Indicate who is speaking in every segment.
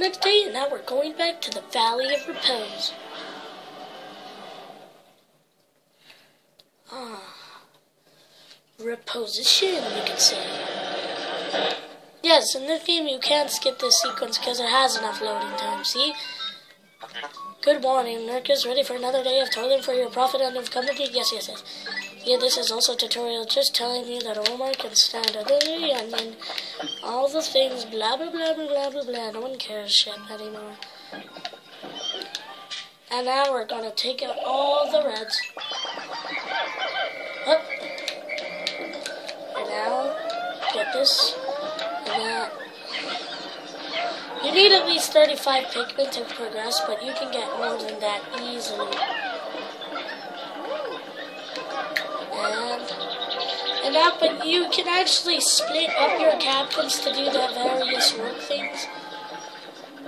Speaker 1: next day, and now we're going back to the Valley of Repose. Reposition, you could say. Yes, in this game you can't skip this sequence because it has enough loading time, see? Good morning, Nurkas. Ready for another day of toiling for your profit and of company? Yes. Yeah, this is also a tutorial just telling you that Omar can stand a the onion, all the things, blah, blah, blah, blah, blah, blah, blah. No one cares shit anymore. And now we're gonna take out all the reds. Up. And now, get this, and that. You need at least 35 Pikmin to progress, but you can get more than that easily. And now, but you can actually split up your captains to do the various work things.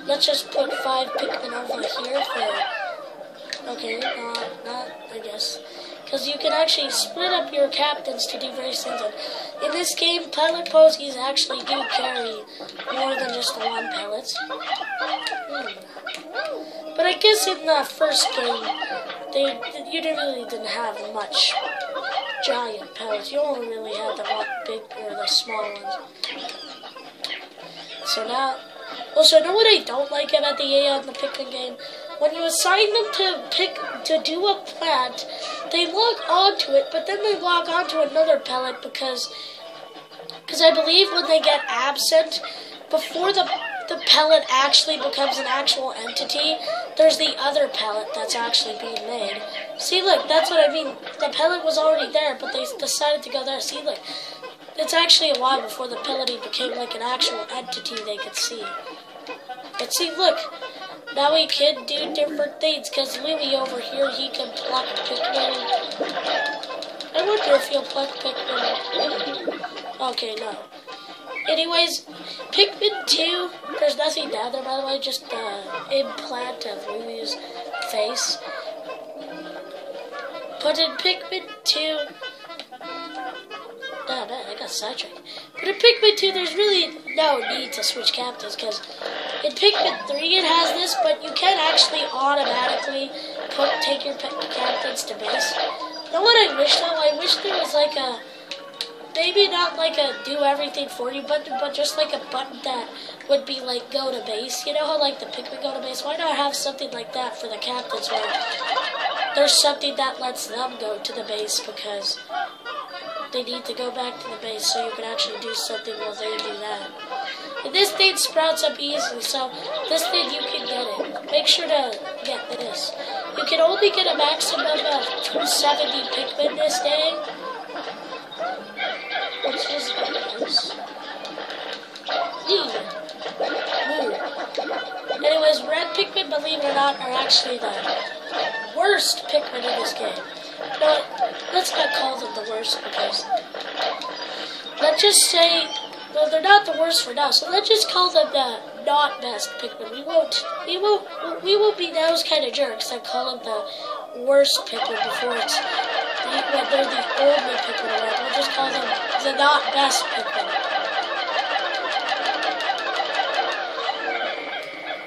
Speaker 1: Let's just put 5 Pikmin over here for, okay, not, I guess. Because you can actually split up your captains to do various things. And in this game, pellet posies actually do carry more than just the one pellets. But I guess in the first game, you really didn't have much giant pellets. You only really had the big or the small ones. So now, also, know what I don't like about the AI in the Pikmin game? When you assign them to do a plant, they log onto it, but then they log onto another pellet because I believe when they get absent, before the pellet actually becomes an actual entity, there's the other pellet that's actually being made. See, look, that's what I mean. The pellet was already there, but they decided to go there. See, look, it's actually a while before the pellet became like an actual entity they could see. But see, look, now we can do different things, because Louie over here, he can pluck Pikmin. I wonder if he'll pluck Pikmin. Okay, no. Anyways, Pikmin 2, there's nothing down there, by the way, just the implant of Louie's face. But in Pikmin 2, oh man, I got sidetracked. But in Pikmin 2, there's really no need to switch captains, because in Pikmin 3 it has this, but you can actually automatically take your captains to base. Know what I wish though? I wish there was like a, maybe not like a do everything for you button, but just like a button that would be like go to base. You know how like the Pikmin go to base? Why not have something like that for the captains where there's something that lets them go to the base because they need to go back to the base, so you can actually do something while they do that. And this thing sprouts up easily, so this thing you can get it. Make sure to get this. You can only get a maximum of 270 Pikmin this day. Which is nice. Anyways, red Pikmin, believe it or not, are actually the worst Pikmin in this game. No, let's not call them the worst because let's just say, well, they're not the worst for now. So let's just call them the not best Pikmin. We won't be those kind of jerks that call them the worst Pikmin before it's when they're the only Pikmin around. We'll just call them the not best Pikmin.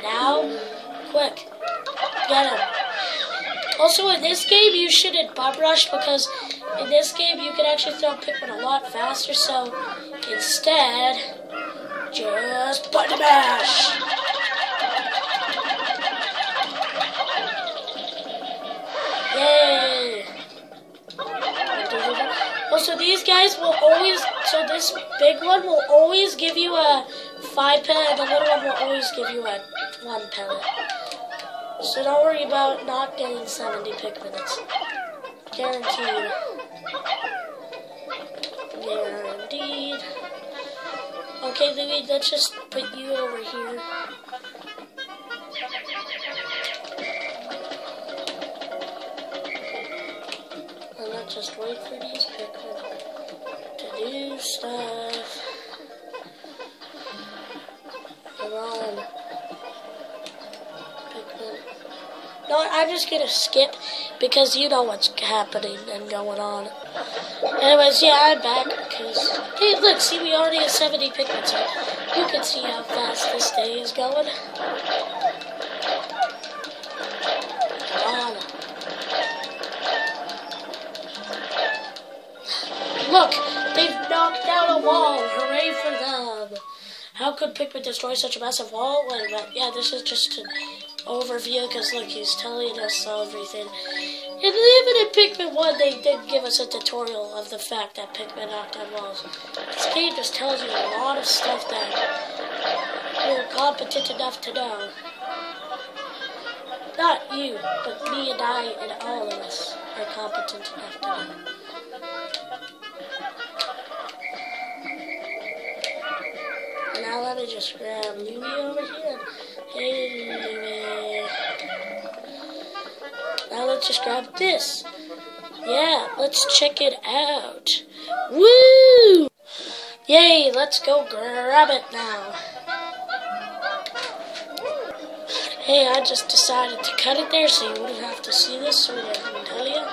Speaker 1: Now, quick, get him. Also, in this game, you shouldn't bum rush because in this game, you can actually throw Pikmin a lot faster. So, instead, just button mash. Yay! Also, these guys will always, so this big one will always give you a 5 pellet, and the little one will always give you a 1 pellet. So don't worry about not getting 70 Pikmin. It's guaranteed. Guaranteed. Okay, Louie, let's just put you over here. And let's just wait for these Pikmin to do stuff. Come on. No, I'm just gonna skip because you know what's happening and going on. Anyways, yeah, I'm back because, hey, look, see, we already have 70 Pikmin, so You can see how fast this day is going. On. Look, they've knocked down a wall. Hooray for them. How could Pikmin destroy such a massive wall? Wait a minute. Yeah, this is just an overview because, look, he's telling us everything. And even in Pikmin 1, they did give us a tutorial of the fact that Pikmin knocked down walls. This game just tells you a lot of stuff that you're competent enough to know. Not you, but me and I and all of us are competent enough to know. And now let me just grab Louie over here. Hey, Louie. Now let's just grab this. Yeah, let's check it out. Woo! Yay, let's go grab it now. Hey, I just decided to cut it there so you wouldn't have to see this, so I can tell you.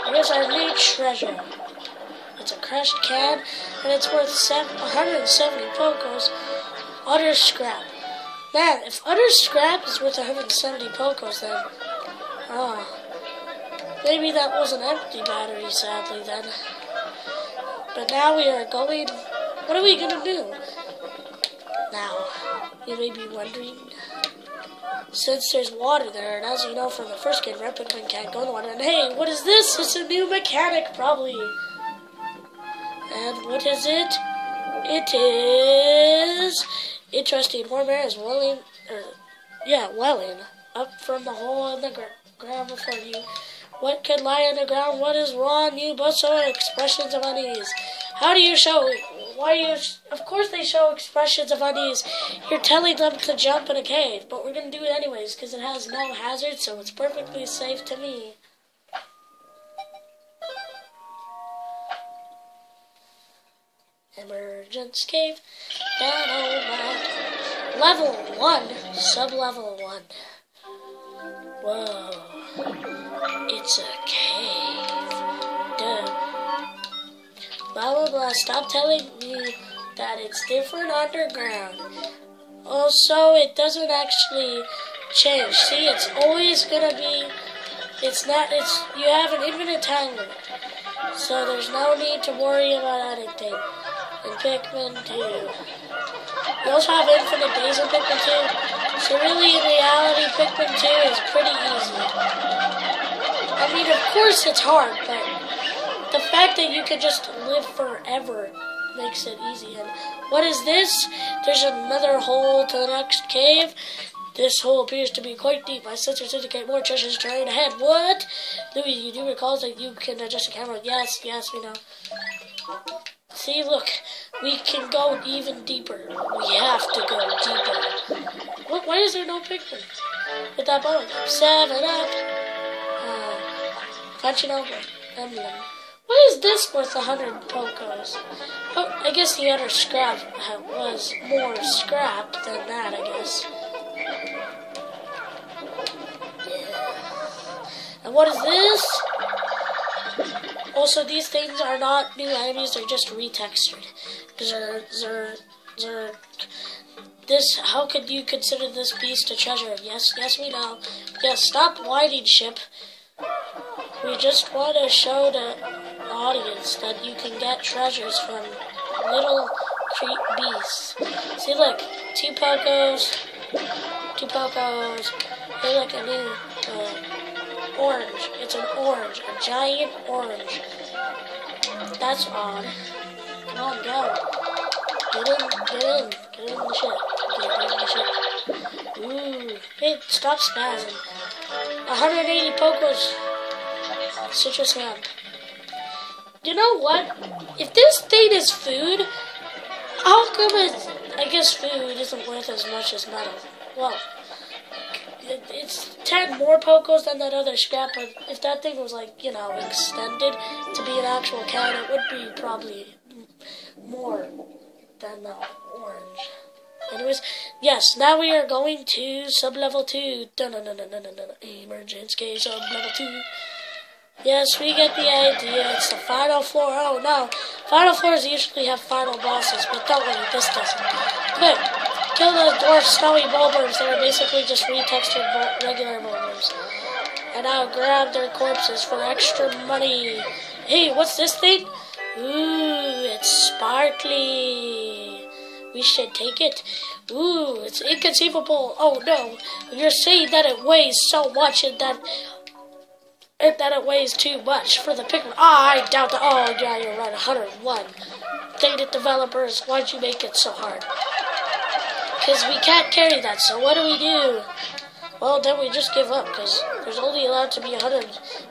Speaker 1: And here's our new treasure. It's a crushed can, and it's worth 170 Pokos. Utter scrap. Man, if utter scrap is worth 170 Pokos, then... oh. Maybe that was an empty battery, sadly, then. But now we are going... what are we going to do? Now, you may be wondering... since there's water there, and as you know from the first game, Red Pikmin can't go in the water, and hey, what is this? It's a new mechanic, probably. And what is it? It is... interesting. Warm air is welling... welling up from the hole in the ground before you. What could lie on the ground? What is wrong? You both show expressions of unease. How do you show? Why you? Of course they show expressions of unease. You're telling them to jump in a cave, but we're going to do it anyways because it has no hazard, so it's perfectly safe to me. Emergence cave, down old mountain. Level 1, sub-level 1. Whoa. It's a cave. Duh. Blah, blah, blah. Stop telling me that it's different underground. Also, it doesn't actually change. See, it's always gonna be... you have an infinite time limit. So there's no need to worry about anything. In Pikmin 2. You also have infinite days in Pikmin 2. So really, in reality, Pikmin 2 is pretty easy. I mean, of course it's hard, but the fact that you can just live forever makes it easy. And what is this? There's another hole to the next cave. This hole appears to be quite deep. My sensors indicate more treasures straight ahead. What? Louie, you do recall that you can adjust the camera? Yes, we know. See, look. We can go even deeper. We have to go deeper. What? Why is there no Pikmin? With that bone. 7 up. Catching over. Emblem. Why is this worth 100 Pokos? Oh, I guess the other scrap was more scrap than that, I guess. Yeah. And what is this? Also, these things are not new enemies, they're just retextured. Zerk. This, how could you consider this beast a treasure? Yes, we know. Yes, stop whining, ship. We just want to show the audience that you can get treasures from little creep beasts. See, look, 2 Pokos. Hey, look, a new orange. It's an orange, a giant orange. That's odd. Come on, go. Get in the ship. Ooh, hey, stop spazzing. 180 Pokos. Citrus lamp. You know what? If this thing is food, how come I guess food isn't worth as much as metal? Well, it's 10 more Pokos than that other scrap, but if that thing was like, extended to be an actual can, it would be probably more than the orange. Anyways, yes, now we are going to sub-level 2. Emergence cave, sub-level 2. Yes, we get the idea. It's the final floor. Oh no. Final floors usually have final bosses, but don't worry, this doesn't. Quick, kill the dwarf snowy boulders. They're basically just retextured regular boulders. And I'll grab their corpses for extra money. Hey, what's this thing? Ooh, it's sparkly. We should take it. Ooh, it's inconceivable. Oh no, you're saying that it weighs so much and that it weighs too much for the Pikmin. I doubt that. Oh yeah, you're right, 101. Dang it, developers, why'd you make it so hard? Because we can't carry that, so what do? Well, then we just give up, because there's only allowed to be 100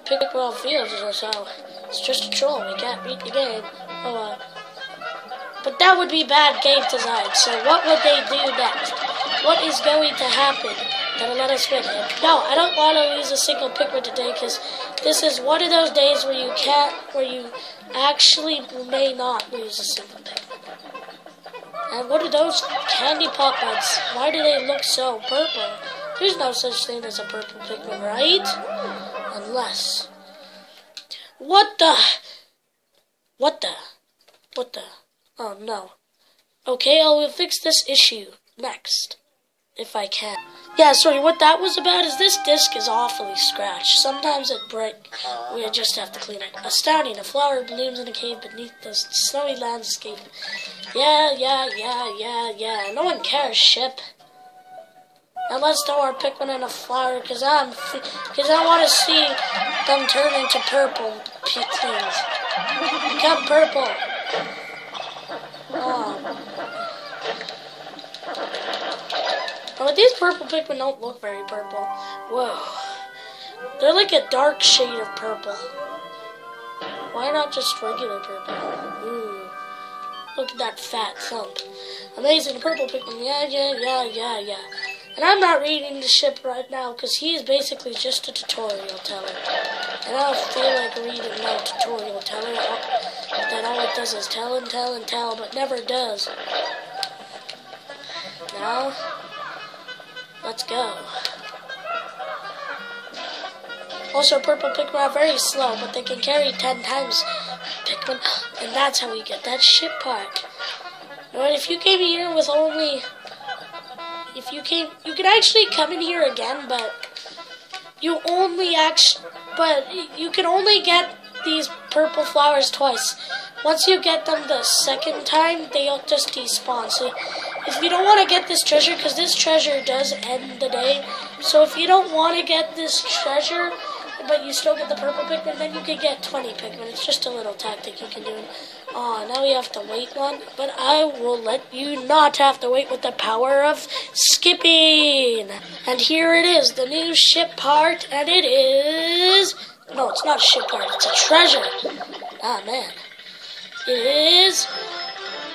Speaker 1: Pikmin fields or so. It's just a troll, we can't beat the game. Oh, but that would be bad game design, so what would they do next? What is going to happen that'll let us win? And no, I don't want to lose a single Pikmin today, because this is one of those days where you actually may not lose a single Pikmin. And what are those candy pop ones? Why do they look so purple? There's no such thing as a purple Pikmin, right? Unless... What the? Oh no. Okay, I will fix this issue next. If I can. Yeah, sorry, what that was about is this disc is awfully scratched. Sometimes it breaks. We just have to clean it. Astounding, a flower blooms in a cave beneath the snowy landscape. Yeah. No one cares, ship. Now let's throw our Pikmin in a flower, because I want to see them turn into purple things. Become purple. Oh, these purple Pikmin don't look very purple. Whoa. They're like a dark shade of purple. Why not just regular purple? Ooh. Look at that fat thump. Amazing purple Pikmin. Yeah. And I'm not reading the ship right now because he is basically just a tutorial teller. And I don't feel like reading no tutorial teller. That all it does is tell and tell and tell, but never does. Now, let's go. Also, purple Pikmin are very slow, but they can carry 10 times Pikmin, and that's how we get that ship part. But if you came here with only... you can actually come in here again, but you can only get these purple flowers twice. Once you get them the second time, they'll just despawn. So if you don't want to get this treasure, because this treasure does end the day, so if you don't want to get this treasure, but you still get the purple Pikmin, then you can get 20 Pikmin. It's just a little tactic you can do. Oh, now we have to wait one, but I will let you not have to wait with the power of skipping. And here it is, the new ship part, and it is... No, it's not a ship part, it's a treasure. Ah, man. It is...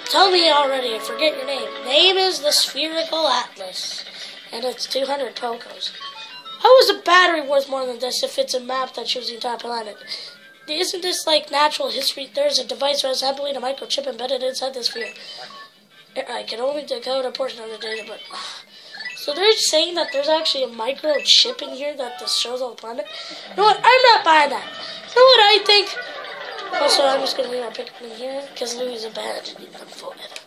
Speaker 1: Tell me already, I forget your name. Name is the Spherical Atlas, and it's 200 Pokos. How is a battery worth more than this if it's a map that shows the entire planet? Isn't this like natural history? There's a device resembling a microchip embedded inside the sphere. I can only decode a portion of the data, but... So they're saying that there's actually a microchip in here that just shows all the planet? You know what? I'm not buying that. You know what I think? Also, I'm just going to leave my Pikmin here, because Louie's abandoning them forever.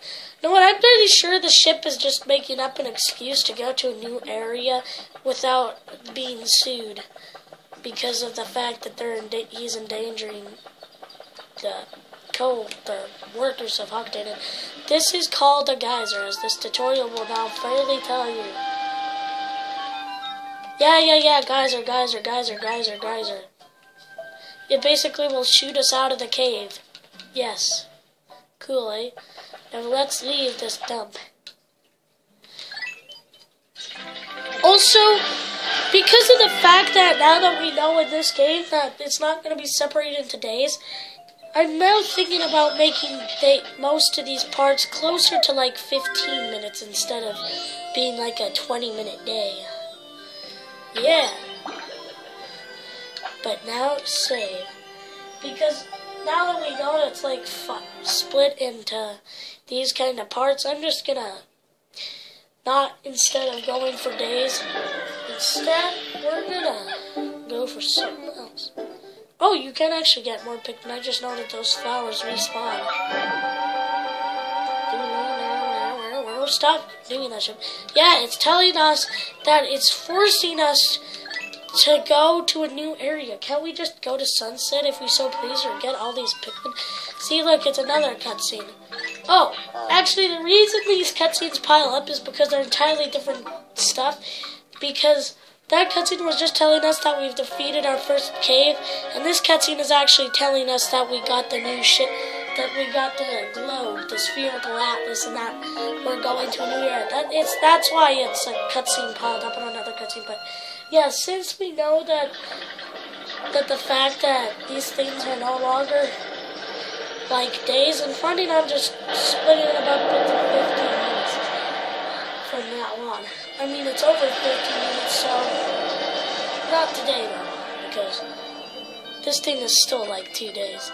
Speaker 1: You know what? I'm pretty sure the ship is just making up an excuse to go to a new area without being sued. Because of the fact that he's endangering the workers of Huntin. This is called a geyser, as this tutorial will now fairly tell you. Yeah, geyser. It basically will shoot us out of the cave. Yes. Cool, eh? Now let's leave this dump. Also, because of the fact that now that we know in this game that it's not going to be separated into days, I'm now thinking about making most of these parts closer to like 15 minutes instead of being like a 20-minute day. Yeah. But now save. Because now that we know that it's like split into these kind of parts, I'm just gonna instead of going for days, instead we're gonna go for something else. Oh, you can actually get more Pikmin. I just know that those flowers respawn. Stop doing that shit. Yeah, it's telling us that it's forcing us to go to a new area. Can't we just go to Sunset if we so please, or get all these Pikmin? See, look, it's another cutscene. Oh, actually, the reason these cutscenes pile up is because they're entirely different stuff. Because that cutscene was just telling us that we've defeated our first cave, and this cutscene is actually telling us that we got the new shit, that we got the globe, the spherical atlas, and that we're going to a new area. That's why it's a cutscene piled up on another cutscene. But yeah, since we know that the fact that these things are no longer like days, I'm planning on just splitting it up into 15 minutes from now on. I mean, it's over 15 minutes, so not today though, because this thing is still like 2 days.